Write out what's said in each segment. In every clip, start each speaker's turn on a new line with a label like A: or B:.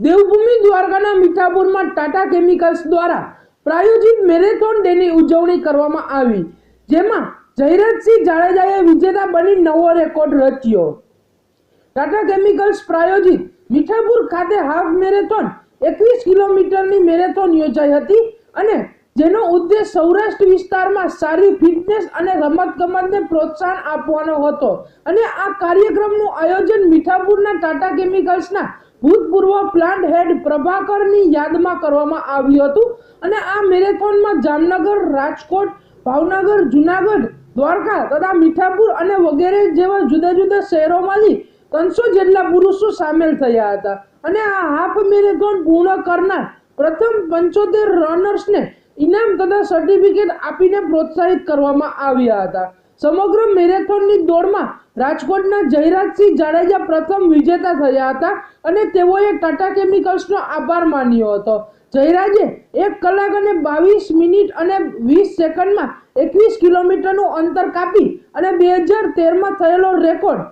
A: દેવભૂમિ દ્વારકાના મીઠાપુરમાં ટાટા કેમિકલ્સ દ્વારા પ્રાયોજિત મેરેથોન ડેની ઉજવણી કરવામાં આવી, જેમાં જયરાજસિંહ જાડેજાએ વિજેતા બની નવો રેકોર્ડ રચ્યો। ટાટા કેમિકલ્સ પ્રાયોજિત મીઠાપુર ખાતે હાફ મેરેથોન 21 કિલોમીટરની મેરેથોન યોજાઈ હતી અને જેનો ઉદ્દેશ સૌરાષ્ટ્ર વિસ્તારમાં સારી ફિટનેસ અને રમતગમતને પ્રોત્સાહન આપવાનો હતો અને આ કાર્યક્રમનું આયોજન મીઠાપુરના ટાટા કેમિકલ્સના ભૂતપૂર્વ પ્લાન્ટ હેડ પ્રભાકરની યાદમાં કરવામાં આવ્યું હતું અને આ મેરેથોનમાં જામનગર, રાજકોટ, ભાવનગર, જૂનાગઢ, દ્વારકા તથા મીઠાપુર અને વગેરે જેવા જુદા જુદા શહેરોમાંથી 300 જેટલા પુરુષો સામેલ થયા હતા અને આ હાફ મેરેથોન પૂર્ણ કરનાર પ્રથમ 75 રનર્સને ઇનામ તથા સર્ટિફિકેટ આપીને પ્રોત્સાહિત કરવામાં આવ્યા હતા। સમગ્ર મેરેથોનની દોડમાં રાજકોટના જયરાજસિંહ જાડેજા પ્રથમ વિજેતા થયા હતા અને તેઓએ ટાટા કેમિકલ્સનો આભાર માન્યો હતો। જયરાજે 1 કલાક અને 22 મિનિટ અને 20 સેકન્ડમાં 21 કિલોમીટરનું અંતર કાપી અને 2013માં થયેલો રેકોર્ડ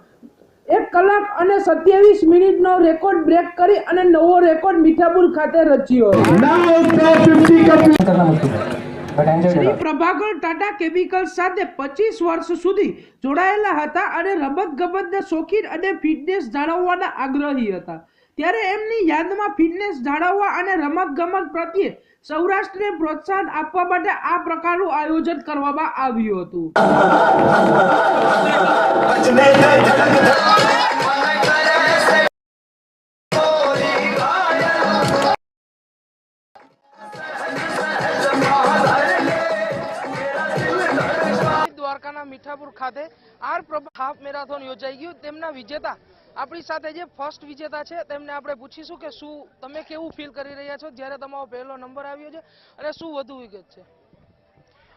A: 1 કલાક અને 27 મિનિટનો રેકોર્ડ બ્રેક કરી અને નવો રેકોર્ડ મીઠાપુર ખાતે રચ્યો। શ્રી પ્રભાકર ટાટા કેમિકલ્સ સાથે 25 વર્ષ સુધી જોડાયેલા હતા અને રમતગમતના શોખીન અને ફિટનેસ જાળવવાના આગ્રહી હતા। ત્યારે એમની યાદમાં ફિટનેસ જાળવવા અને રમતગમત પ્રત્યે સૌરાષ્ટ્રને પ્રોત્સાહન આપવા માટે આ પ્રકારનું આયોજન કરવામાં આવ્યું હતું। દ્વારકાના મીઠાપુર ખાતે હાફ મેરાથોન યોજાઈ ગયું। તેમના વિજેતા આપણી સાથે જે ફર્સ્ટ વિજેતા છે તેમને આપણે પૂછીશું કે શું તમે કેવું ફીલ કરી રહ્યા છો જ્યારે તમારો પહેલો નંબર આવ્યો છે અને શું વધુ વિગત છે?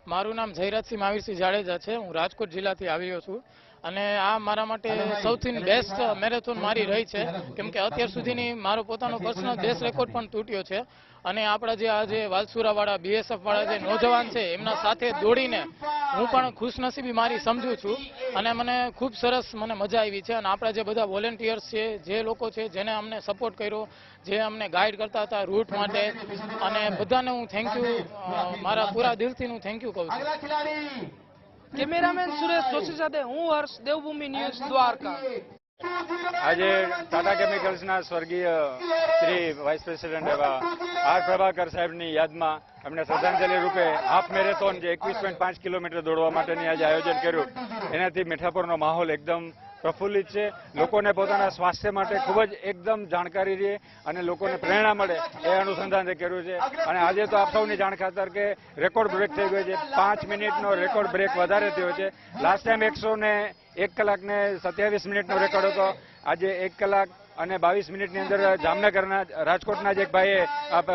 B: મારું નામ જયરાજસિંહ માવીરસિંહ જાડેજા છે। હું રાજકોટ જિલ્લાથી આવ્યો છું અને આ મારા માટે સૌથી બેસ્ટ મેરેથોન મારી રહી છે, કેમ કે અત્યાર સુધીની મારો પોતાનો પર્સનલ બેસ્ટ રેકોર્ડ પણ તૂટ્યો છે અને આપણા જે આજે વાલસુરાવાળા BSF વાળા જે નોજવાન છે એમના સાથે દોડીને હું પણ ખુશનસીબી મારી સમજુ છું અને મને ખૂબ સરસ મને મજા આવી છે। અને આપણા જે બધા વોલેન્ટિયર્સ છે, જે લોકો છે જેને અમને સપોર્ટ કર્યો, જે અમને ગાઈડ કરતા હતા રૂટ માટે, અને બધાને હું થેન્ક યુ, મારા પૂરા દિલથી હું થેન્ક યુ કહું છું।
A: કેમેરામેન સુરેશ જોશી સાથે હું હર્ષ, દેવભૂમિ ન્યૂઝ, દ્વારકા।
C: આજે ટાટા કેમિકલ્સના સ્વર્ગીય શ્રી વાઇસ પ્રેસિડેન્ટ એવા આર પ્રભાકર સાહેબની યાદમાં એમણે શ્રદ્ધાંજલિ રૂપે હાફ મેરેથોન જે 21.5 કિલોમીટર દોડવા માટેની આજે આયોજન કર્યું, એનાથી મીઠાપુરનો માહોલ એકદમ પ્રફુલ્લિત છે। લોકોને પોતાના સ્વાસ્થ્ય માટે ખૂબ જ એકદમ જાણકારી રહે અને લોકોને પ્રેરણા મળે એ અનુસંધાને કર્યું છે। અને આજે તો આપ સૌની જાણ ખાતર કે રેકોર્ડ બ્રેક થઈ ગયો છે, 5 મિનિટનો રેકોર્ડ બ્રેક વધારે થયો છે। લાસ્ટ ટાઈમ 101 કલાક ને 27 મિનિટનો રેકોર્ડ હતો, આજે 1 કલાક અને 22 મિનિટની અંદર જામનગરના રાજકોટના જ એક ભાઈએ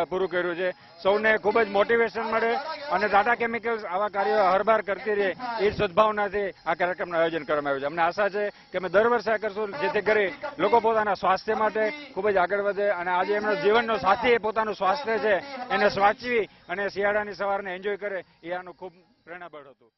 C: પૂરું કર્યું છે। સૌને ખૂબ જ મોટિવેશન મળે અને ટાટા કેમિકલ્સ આવા કાર્યો હરબાર કરતી રહે એ સદભાવનાથી આ કાર્યક્રમનું આયોજન કરવામાં આવ્યું છે। અમને આશા છે કે અમે દર વર્ષે આ કરશું, જેથી કરી લોકો પોતાના સ્વાસ્થ્ય માટે ખૂબ જ આગળ વધે અને આજે એમનો જીવનનો સાથી પોતાનું સ્વાસ્થ્ય છે એને સાચવી અને શિયાળાની સવારને એન્જોય કરે એ આનું ખૂબ પ્રેરણાબળ હતું।